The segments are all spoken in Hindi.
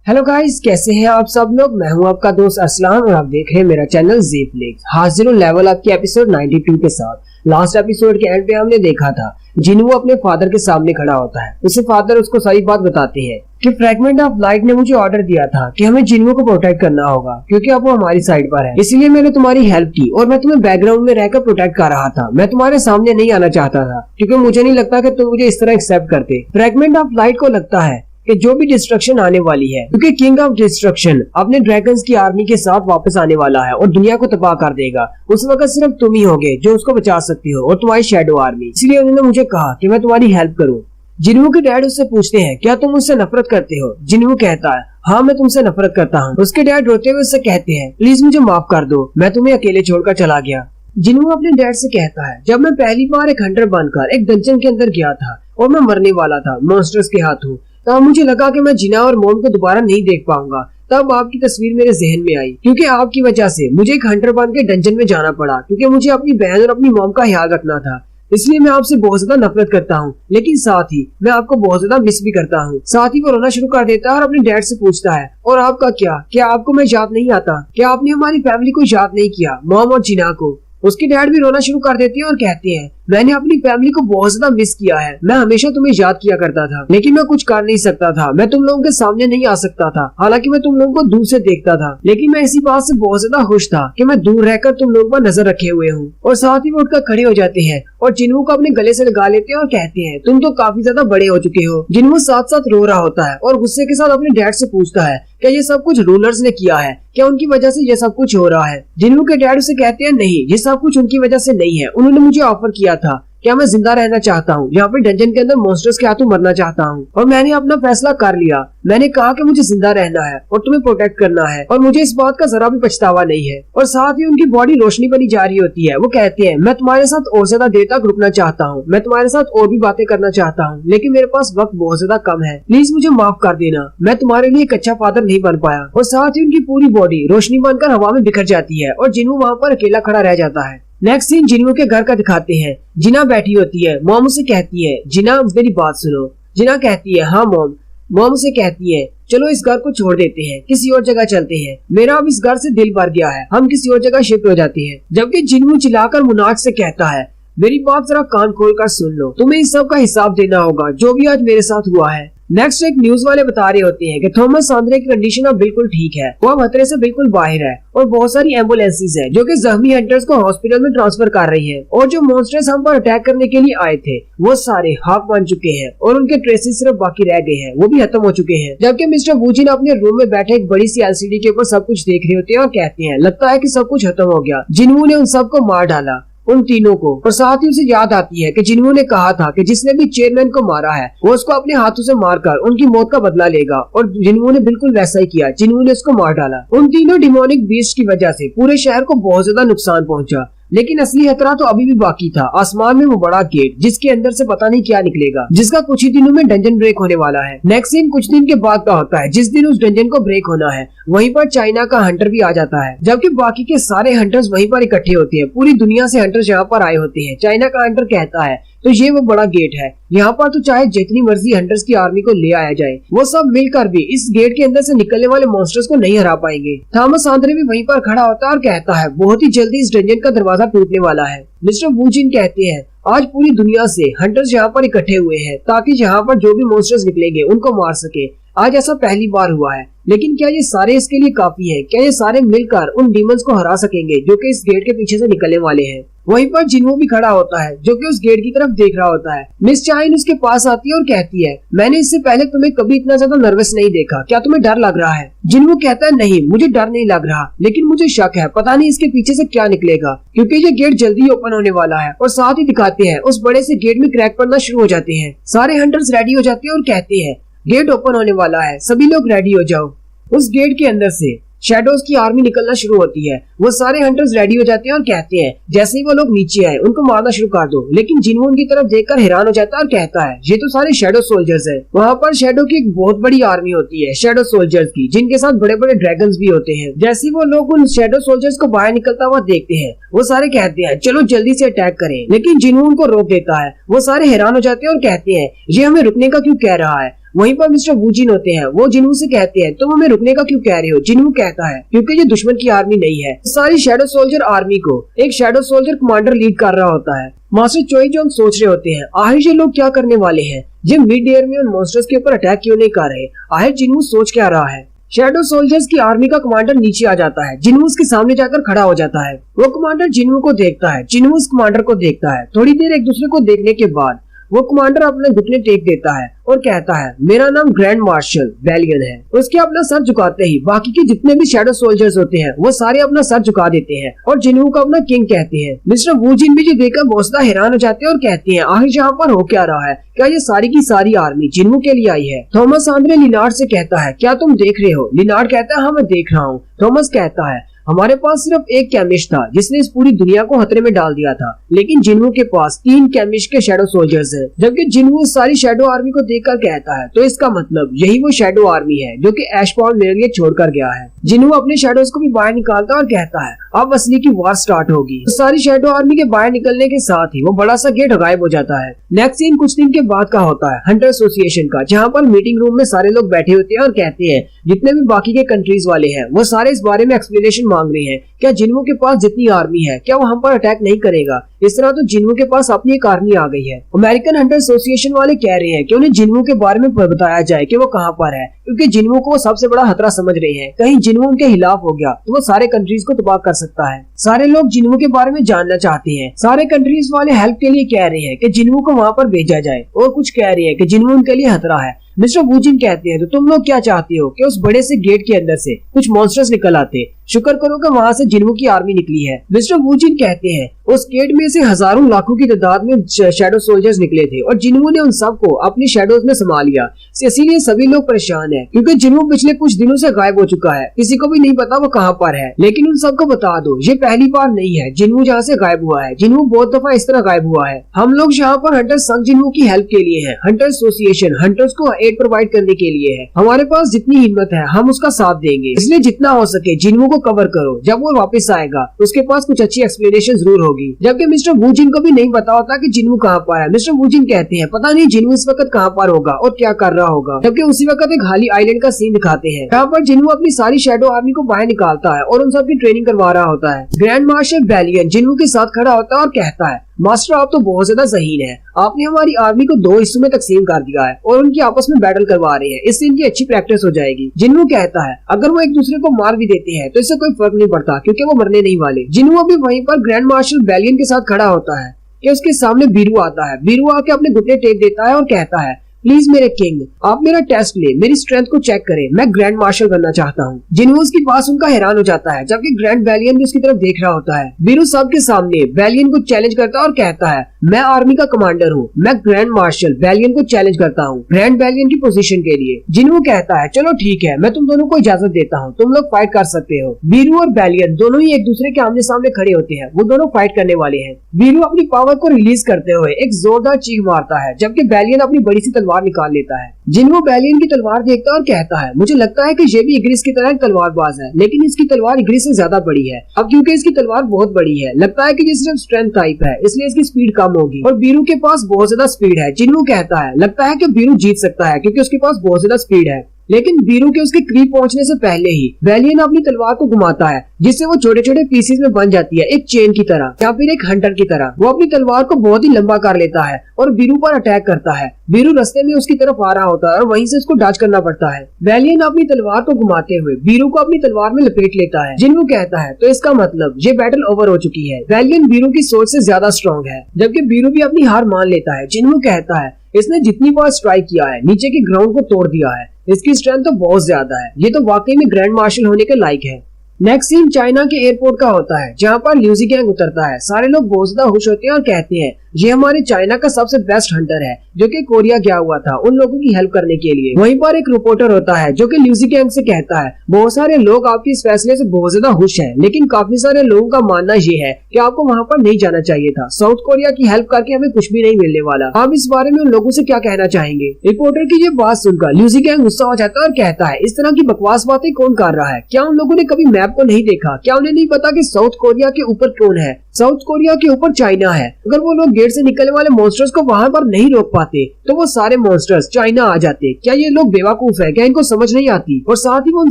हेलो गाइस, कैसे हैं आप सब लोग। मैं हूं आपका दोस्त असलान और आप देख रहे हैं मेरा चैनल ज़ेफ्लिक्स। हाजिर हूं लेवल अप के एपिसोड 92 के साथ। लास्ट एपिसोड के एंड पे हमने देखा था जिन्हू अपने फादर के सामने खड़ा होता है। उसे फादर उसको सारी बात बताते हैं कि फ्रैगमेंट ऑफ लाइट ने मुझे ऑर्डर दिया था कि हमें जिन्हू को प्रोटेक्ट करना होगा क्योंकि अब वो हमारी साइड पर है, इसलिए मैंने तुम्हारी हेल्प की और मैं तुम्हें बैकग्राउंड में रहकर प्रोटेक्ट कर रहा था। मैं तुम्हारे सामने नहीं आना चाहता था क्योंकि मुझे नहीं लगता कि तुम मुझे इस तरह एक्सेप्ट करते। फ्रैगमेंट ऑफ लाइट को लगता है कि जो भी डिस्ट्रक्शन आने वाली है, क्योंकि किंग ऑफ डिस्ट्रक्शन अपने ड्रैगन्स की आर्मी के साथ वापस आने वाला है और दुनिया को तबाह कर देगा, उस वक्त सिर्फ तुम ही होगे जो उसको बचा सकती हो और तुम्हारी शैडो आर्मी। इसलिए उन्होंने मुझे कहा कि मैं तुम्हारी हेल्प करूं। जिन्हू के डैड उससे पूछते हैं क्या तुम मुझसे नफरत करते हो। जिन्हू कहता है हाँ मैं तुमसे नफरत करता हूँ। उसके डैड रोते हुए उससे कहते हैं प्लीज मुझे माफ कर दो, मैं तुम्हें अकेले छोड़कर चला गया। जिन्हू अपने डैड से कहता है जब मैं पहली बार एक हंटर बनकर एक डंजन के अंदर गया था और मैं मरने वाला था मॉन्स्टर्स के हाथों, तब मुझे लगा कि मैं जिना और मॉम को दोबारा नहीं देख पाऊंगा। तब आपकी तस्वीर मेरे जहन में आई क्योंकि आपकी वजह से मुझे एक हंटर बन के डंजन में जाना पड़ा क्योंकि मुझे अपनी बहन और अपनी मॉम का ख्याल रखना था। इसलिए मैं आपसे बहुत ज्यादा नफरत करता हूँ, लेकिन साथ ही मैं आपको बहुत ज्यादा मिस भी करता हूँ। साथ ही वो रोना शुरू कर देता है और अपने डैड से पूछता है और आपका क्या आपको मैं याद नहीं आता? क्या आपने हमारी फैमिली को याद नहीं किया, मॉम और जिना को? उसके डैड भी रोना शुरू कर देते हैं और कहते हैं मैंने अपनी फैमिली को बहुत ज्यादा मिस किया है। मैं हमेशा तुम्हें याद किया करता था लेकिन मैं कुछ कर नहीं सकता था। मैं तुम लोगों के सामने नहीं आ सकता था, हालांकि मैं तुम लोगों को दूर से देखता था, लेकिन मैं इसी बात से बहुत ज्यादा खुश था कि मैं दूर रहकर तुम लोगों पर नजर रखे हुए हूँ। और साथ ही वो उठकर खड़े हो जाते हैं और जिन्हू को अपने गले से लगा लेते हैं और कहते हैं तुम तो काफी ज्यादा बड़े हो चुके हो। जिन्हू साथ साथ रो रहा होता है और गुस्से के साथ अपने डैड से पूछता है क्या ये सब कुछ रूलर्स ने किया है, क्या उनकी वजह से ये सब कुछ हो रहा है? जिन्हू के डैड उसे कहते हैं नहीं, ये सब कुछ उनकी वजह से नहीं है। उन्होंने मुझे ऑफर किया था क्या मैं जिंदा रहना चाहता हूँ, यहाँ पे डंजन के अंदर मॉन्स्टर्स के हाथों मरना चाहता हूँ और मैंने अपना फैसला कर लिया। मैंने कहा कि मुझे जिंदा रहना है और तुम्हें प्रोटेक्ट करना है और मुझे इस बात का जरा भी पछतावा नहीं है। और साथ ही उनकी बॉडी रोशनी बनी जा रही होती है। वो कहते हैं मैं तुम्हारे साथ और ज्यादा देर तक रुकना चाहता हूँ, मैं तुम्हारे साथ और भी बातें करना चाहता हूँ, लेकिन मेरे पास वक्त बहुत ज्यादा कम है। प्लीज मुझे माफ कर देना, मैं तुम्हारे लिए एक अच्छा फादर नहीं बन पाया। और साथ ही उनकी पूरी बॉडी रोशनी बनकर हवा में बिखर जाती है और जिन्हू वहाँ पर अकेला खड़ा रह जाता है। नेक्स्ट सीन जिन्हू के घर का दिखाते हैं। जिना बैठी होती है, मॉम उसे कहती है जिना मेरी बात सुनो। जिना कहती है हाँ मॉम। मॉम उसे कहती है चलो इस घर को छोड़ देते हैं, किसी और जगह चलते हैं, मेरा अब इस घर से दिल भर गया है, हम किसी और जगह शिफ्ट हो जाते हैं। जबकि जिन्हू चिल्लाकर मुनाज से कहता है मेरी बात जरा कान खोलकर सुन लो, तुम्हें इस सब का हिसाब देना होगा जो भी आज मेरे साथ हुआ है। नेक्स्ट एक न्यूज वाले बता रहे होते हैं कि थॉमस सांद्रे की कंडीशन अब बिल्कुल ठीक है, वो अब खतरे से बिल्कुल बाहर है और बहुत सारी एम्बुलेंसेज है जो कि जख्मी हंटर्स को हॉस्पिटल में ट्रांसफर कर रही है। और जो मॉन्स्टर्स हम पर अटैक करने के लिए आए थे वो सारे हाफ बन चुके हैं और उनके ट्रेसेस सिर्फ बाकी रह गए हैं, वो भी खत्म हो चुके हैं। जबकि मिस्टर वूजिन अपने रूम में बैठे एक बड़ी सी एलसीडी के ऊपर सब कुछ देख रहे होते हैं और कहते हैं लगता है कि सब कुछ खत्म हो गया, जिन्हू ने उन सबको मार डाला, उन तीनों को। और साथ ही उसे याद आती है कि जिन्हू ने कहा था कि जिसने भी चेयरमैन को मारा है वो उसको अपने हाथों से मारकर उनकी मौत का बदला लेगा, और जिन्हू ने बिल्कुल वैसा ही किया, जिन्हू ने उसको मार डाला। उन तीनों डिमोनिक बीस्ट की वजह से पूरे शहर को बहुत ज्यादा नुकसान पहुंचा, लेकिन असली खतरा तो अभी भी बाकी था। आसमान में वो बड़ा गेट जिसके अंदर से पता नहीं क्या निकलेगा, जिसका कुछ ही दिनों में डंजन ब्रेक होने वाला है। नेक्स्ट सीन कुछ दिन के बाद का होता है जिस दिन उस डंजन को ब्रेक होना है वहीं पर चाइना का हंटर भी आ जाता है, जबकि बाकी के सारे हंटर्स वहीं पर इकट्ठे होते हैं। पूरी दुनिया से हंटर्स यहाँ पर आए होते हैं। चाइना का हंटर कहता है तो ये वो बड़ा गेट है, यहाँ पर तो चाहे जितनी मर्जी हंटर्स की आर्मी को ले आया जाए वो सब मिलकर भी इस गेट के अंदर से निकलने वाले मॉन्स्टर्स को नहीं हरा पाएंगे। थॉमस सांद्रे भी वहीं पर खड़ा होता है और कहता है बहुत ही जल्दी इस डंजन का दरवाजा टूटने वाला है। मिस्टर वूजिन कहते हैं आज पूरी दुनिया से हंटर्स यहाँ पर इकट्ठे हुए हैं ताकि यहाँ पर जो भी मॉन्स्टर्स निकलेंगे उनको मार सके। आज ऐसा पहली बार हुआ है, लेकिन क्या ये सारे इसके लिए काफी है? क्या ये सारे मिलकर उन डीमंस को हरा सकेंगे जो कि इस गेट के पीछे से निकलने वाले हैं? वहीं पर जिन्हू भी खड़ा होता है जो कि उस गेट की तरफ देख रहा होता है। मिस चाइन उसके पास आती है और कहती है मैंने इससे पहले तुम्हें कभी इतना ज्यादा नर्वस नहीं देखा, क्या तुम्हें डर लग रहा है? जिन्हू कहता है नहीं मुझे डर नहीं लग रहा, लेकिन मुझे शक है, पता नहीं इसके पीछे से क्या निकलेगा, क्योंकि ये गेट जल्दी ओपन होने वाला है। और साथ ही दिखाते हैं उस बड़े से गेट में क्रैक पड़ना शुरू हो जाते हैं। सारे हंटर्स रेडी हो जाते हैं और कहते हैं गेट ओपन होने वाला है, सभी लोग रेडी हो जाओ। उस गेट के अंदर से शैडोज की आर्मी निकलना शुरू होती है। वो सारे हंटर्स रेडी हो जाते हैं और कहते हैं जैसे ही वो लोग नीचे आए उनको मारना शुरू कर दो, लेकिन जिन्हू उनकी तरफ देखकर हैरान हो जाता है और कहता है ये तो सारे शैडो सोल्जर्स हैं। वहाँ पर शैडो की एक बहुत बड़ी आर्मी होती है शैडो सोल्जर्स की, जिनके साथ बड़े बड़े ड्रैगन्स भी होते हैं। जैसे वो लोग उन शैडो सोल्जर्स को बाहर निकलता हुआ देखते हैं वो सारे कहते हैं चलो जल्दी से अटैक करें, लेकिन जिन्हू उनको रोक देता है। वो सारे हैरान हो जाते हैं और कहते हैं ये हमें रुकने का क्यों कह रहा है। वहीं पर मिस्टर वू जिन होते हैं, वो जिन्हू से कहते हैं तुम हमें रुकने का क्यों कह रहे हो। जिन्हू कहता है क्योंकि ये दुश्मन की आर्मी नहीं है। सारी शैडो सोल्जर आर्मी को एक शैडो सोल्जर कमांडर लीड कर रहा होता है। मास्टर चोई जोंग सोच रहे होते हैं आखिर ये लोग क्या करने वाले हैं, ये मिड एयर में उन मॉन्स्टर्स के ऊपर अटैक क्यों नहीं कर रहे। आखिर जिन्हू सोच क्या रहा है। शैडो सोल्जर्स की आर्मी का कमांडर नीचे आ जाता है। जिन्हू उसके सामने जाकर खड़ा हो जाता है। वो कमांडर जिन्हू को देखता है, जिन्हू उस कमांडर को देखता है। थोड़ी देर एक दूसरे को देखने के बाद वो कमांडर अपने घुटने टेक देता है और कहता है मेरा नाम ग्रैंड मार्शल बैलियन है। उसके अपना सर झुकाते ही बाकी के जितने भी शैडो सोल्जर्स होते हैं वो सारे अपना सर झुका देते हैं और जिन्हू को अपना किंग कहते हैं। मिस्टर वू जिन भी ये देखकर बहुत ज्यादा हैरान हो जाते हैं और कहते हैं आखिर यहाँ पर हो क्या रहा है, क्या ये सारी की सारी आर्मी जिन्हू के लिए आई है। थॉमस आंद्रे लिनार्ड से कहता है क्या तुम देख रहे हो। लिनार्ड कहता है हाँ मैं देख रहा हूँ। थॉमस कहता है हमारे पास सिर्फ एक केमिस्ट था जिसने इस पूरी दुनिया को खतरे में डाल दिया था, लेकिन जिन्हू के पास 3 केमिस्ट के शैडो सोल्जर्स हैं। जबकि जिन्हू सारी शैडो आर्मी को देखकर कहता है तो इसका मतलब यही वो शैडो आर्मी है जो कि एशबॉर्न मेरे लिए छोड़कर गया है। जिन्हू अपने शैडोज को भी बाहर निकालता है और कहता है अब असली की वार स्टार्ट होगी। तो सारी शैडो आर्मी के बाहर निकलने के साथ ही वो बड़ा सा गेट गायब हो जाता है। नेक्स्ट सीन कुछ दिन के बाद का होता है हंटर एसोसिएशन का, जहाँ पर मीटिंग रूम में सारे लोग बैठे होते हैं और कहते हैं जितने भी बाकी के कंट्रीज वाले हैं वो सारे इस बारे में एक्सप्लेनेशन मांग रहे हैं। क्या जिन्हू के पास जितनी आर्मी है क्या वो हम पर अटैक नहीं करेगा। इस तरह तो जिन्हू के पास अपनी एक आर्मी आ गई है। अमेरिकन हंटर एसोसिएशन वाले कह रहे हैं कि उन्हें जिन्हू के बारे में बताया जाए कि वो कहाँ पर है, क्योंकि जिन्हू को वो सबसे बड़ा खतरा समझ रहे हैं। कहीं जिन्हू उनके खिलाफ हो गया तो वो सारे कंट्रीज को तबाह कर सकता है। सारे लोग जिन्हू के बारे में जानना चाहते हैं। सारे कंट्रीज वाले हेल्प के लिए कह रहे हैं कि जिन्हू को वहाँ पर भेजा जाए और कुछ कह रहे हैं कि जिन्हू उनके लिए खतरा है। मिस्टर वू जिन कहते हैं तो तुम लोग क्या चाहते हो कि उस बड़े से गेट के अंदर से कुछ मॉन्स्टर्स निकल आते। शुक्र करो कि वहाँ से जिन्हू की आर्मी निकली है। मिस्टर वू जिन कहते हैं उस गेट में से हजारों लाखों की तादाद में शैडो सोल्जर्स निकले थे और जिन्हू ने उन सबको अपनी शैडोज में समा लिया। इसीलिए सभी लोग परेशान हैं क्योंकि जिन्हू पिछले कुछ दिनों से गायब हो चुका है। किसी को भी नहीं पता वो कहाँ पर है। लेकिन उन सबको बता दो ये पहली बार नहीं है जिन्हू जहाँ से गायब हुआ है। जिन्हू बहुत दफा इस तरह गायब हुआ है। हम लोग यहाँ पर हंटर संघ जिन्हू की हेल्प के लिए है। हंटर एसोसिएशन हंटर्स को एड प्रोवाइड करने के लिए है। हमारे पास जितनी हिम्मत है हम उसका साथ देंगे, इसलिए जितना हो सके जिन्हू को कवर करो। जब वो वापस आएगा उसके पास कुछ अच्छी एक्सप्लेनेशन जरूर होगी। जबकि मिस्टर वू जिन को भी नहीं पता होता कि जिन्हू कहाँ पर है। मिस्टर वू जिन कहते हैं पता नहीं जिन्हू इस वक्त कहाँ पर होगा और क्या कर रहा होगा। जबकि उसी वक्त एक खाली आइलैंड का सीन दिखाते हैं जहाँ पर जिन्हू अपनी सारी शैडो आर्मी को बाहर निकालता है और उन सबकी ट्रेनिंग करवा रहा होता है। ग्रैंड मार्शल बैलियन जिन्हू के साथ खड़ा होता है और कहता है मास्टर आप तो बहुत ज्यादा ज़हीन है। आपने हमारी आर्मी को 2 हिस्सों में तकसीम कर दिया है और उनकी आपस में बैटल करवा रहे हैं। इससे इनकी अच्छी प्रैक्टिस हो जाएगी। जिन्हू कहता है अगर वो एक दूसरे को मार भी देते हैं तो इससे कोई फर्क नहीं पड़ता क्योंकि वो मरने नहीं वाले। जिन्हू अभी वहीं पर ग्रैंड मार्शल बैलियन के साथ खड़ा होता है कि उसके सामने बीरू आता है। बीरू आके अपने घुटने टेक देता है और कहता है प्लीज मेरे किंग आप मेरा टेस्ट ले, मेरी स्ट्रेंथ को चेक करें, मैं ग्रैंड मार्शल बनना चाहता हूँ। जिन्हू उसकी बात सुनकर हैरान हो जाता है जबकि ग्रैंड बैलियन भी उसकी तरफ देख रहा होता है। बीरू सबके सामने बैलियन को चैलेंज करता है और कहता है मैं आर्मी का कमांडर हूँ, मैं ग्रैंड मार्शल बैलियन को चैलेंज करता हूँ ग्रैंड बैलियन की पोजीशन के लिए। जिन्हू कहता है चलो ठीक है मैं तुम दोनों को इजाजत देता हूँ, तुम लोग फाइट कर सकते हो। बीरू और बैलियन दोनों ही एक दूसरे के आमने सामने खड़े होते हैं। वो दोनों फाइट करने वाले हैं। बीरू अपनी पावर को रिलीज करते हुए एक जोरदार चीख मारता है जबकि बैलियन अपनी बड़ी सी तलवार निकाल लेता है। जिन्हू बैलियन की तलवार देखता है और कहता है मुझे लगता है कि ये भी इग्रिस की तरह एक तलवारबाज है, लेकिन इसकी तलवार इग्रिस से ज्यादा बड़ी है। अब क्योंकि इसकी तलवार बहुत बड़ी है लगता है कि ये सिर्फ स्ट्रेंथ टाइप है, इसलिए इसकी स्पीड कम होगी और बीरू के पास बहुत ज्यादा स्पीड है। जिन्हू कहता है लगता है कि बीरू जीत सकता है क्योंकि उसके पास बहुत ज्यादा स्पीड है। लेकिन बीरू के उसके करीब पहुंचने से पहले ही बैलियन अपनी तलवार को घुमाता है जिससे वो छोटे छोटे पीसेस में बन जाती है, एक चेन की तरह या फिर एक हंटर की तरह। वो अपनी तलवार को बहुत ही लंबा कर लेता है और बीरू पर अटैक करता है। बीरू रास्ते में उसकी तरफ आ रहा होता है और वहीं से उसको डॉज करना पड़ता है। बैलियन अपनी तलवार को घुमाते हुए बीरू को अपनी तलवार में लपेट लेता है। जिन्हू कहता है तो इसका मतलब ये बैटल ओवर हो चुकी है। बैलियन बीरू की सोच से ज्यादा स्ट्रॉन्ग है जबकि बीरू भी अपनी हार मान लेता है। जिन्हू कहता है इसने जितनी बार स्ट्राइक किया है नीचे के ग्राउंड को तोड़ दिया है, इसकी स्ट्रेंथ तो बहुत ज्यादा है, ये तो वाकई में ग्रैंड मार्शल होने के लायक है। नेक्स्ट सीन चाइना के एयरपोर्ट का होता है जहाँ पर ल्यूजी गैंग उतरता है। सारे लोग बहुत ज्यादा खुश होते हैं और कहते हैं ये हमारे चाइना का सबसे बेस्ट हंटर है जो कि कोरिया गया हुआ था उन लोगों की हेल्प करने के लिए। वहीं पर एक रिपोर्टर होता है जो कि ल्यूजी गैंग से कहता है बहुत सारे लोग आपके इस फैसले से बहुत ज्यादा खुश हैं, लेकिन काफी सारे लोगों का मानना ये है कि आपको वहाँ पर नहीं जाना चाहिए था। साउथ कोरिया की हेल्प करके हमें कुछ भी नहीं मिलने वाला। आप इस बारे में उन लोगों से क्या कहना चाहेंगे। रिपोर्टर की ये बात सुनकर ल्यूजी गैंग गुस्सा हो जाता है और कहता है इस तरह की बकवास बातें कौन कर रहा है, क्या उन लोगों ने कभी मैप को नहीं देखा, क्या उन्हें नहीं पता कि साउथ कोरिया के ऊपर कौन है। साउथ कोरिया के ऊपर चाइना है। अगर वो लोग गेट से निकलने वाले मॉन्स्टर्स को वहां पर नहीं रोक पाते तो वो सारे मॉन्स्टर्स चाइना आ जाते। क्या ये लोग बेवकूफ है? क्या इनको समझ नहीं आती? और साथ ही वो उन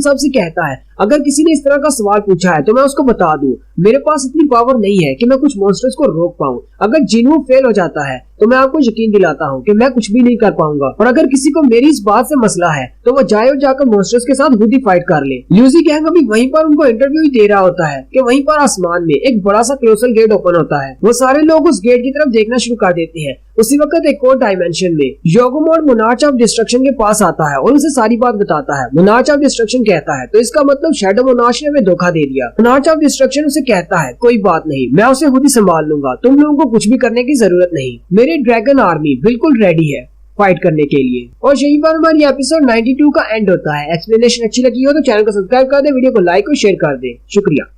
सबसे कहता है अगर किसी ने इस तरह का सवाल पूछा है तो मैं उसको बता दूं मेरे पास इतनी पावर नहीं है कि मैं कुछ मॉन्स्टर्स को रोक पाऊं। अगर जिन्हू फेल हो जाता है तो मैं आपको यकीन दिलाता हूं कि मैं कुछ भी नहीं कर पाऊंगा। और अगर किसी को मेरी इस बात से मसला है तो वो जाए और जाकर मॉन्स्टर्स के साथ खुद ही फाइट कर ले। ल्यूसी गैंग अभी वहीं पर उनको इंटरव्यू ही दे रहा होता है कि वहीं पर आसमान में एक बड़ा सा क्लोसल गेट ओपन होता है। वो सारे लोग उस गेट की तरफ देखना शुरू कर देते हैं। उसी वक्त एक और डायमेंशन में योगोमोड मोनार्च ऑफ डिस्ट्रक्शन के पास आता है और उसे सारी बात बताता है। मोनार्च ऑफ डिस्ट्रक्शन कहता है तो इसका मतलब शैडो मोनार्च ने हमें धोखा दे दिया। मोनार्च ऑफ डिस्ट्रक्शन उसे कहता है कोई बात नहीं, मैं उसे खुद ही संभाल लूंगा, तुम लोगों को कुछ भी करने की जरूरत नहीं। मेरी ड्रैगन आर्मी बिल्कुल रेडी है फाइट करने के लिए। और यहीं पर हमारी एपिसोड 92 का एंड होता है। एक्सप्लेनेशन अच्छी लगी हो तो चैनल को सब्सक्राइब कर दे, वीडियो को लाइक और शेयर कर दे। शुक्रिया।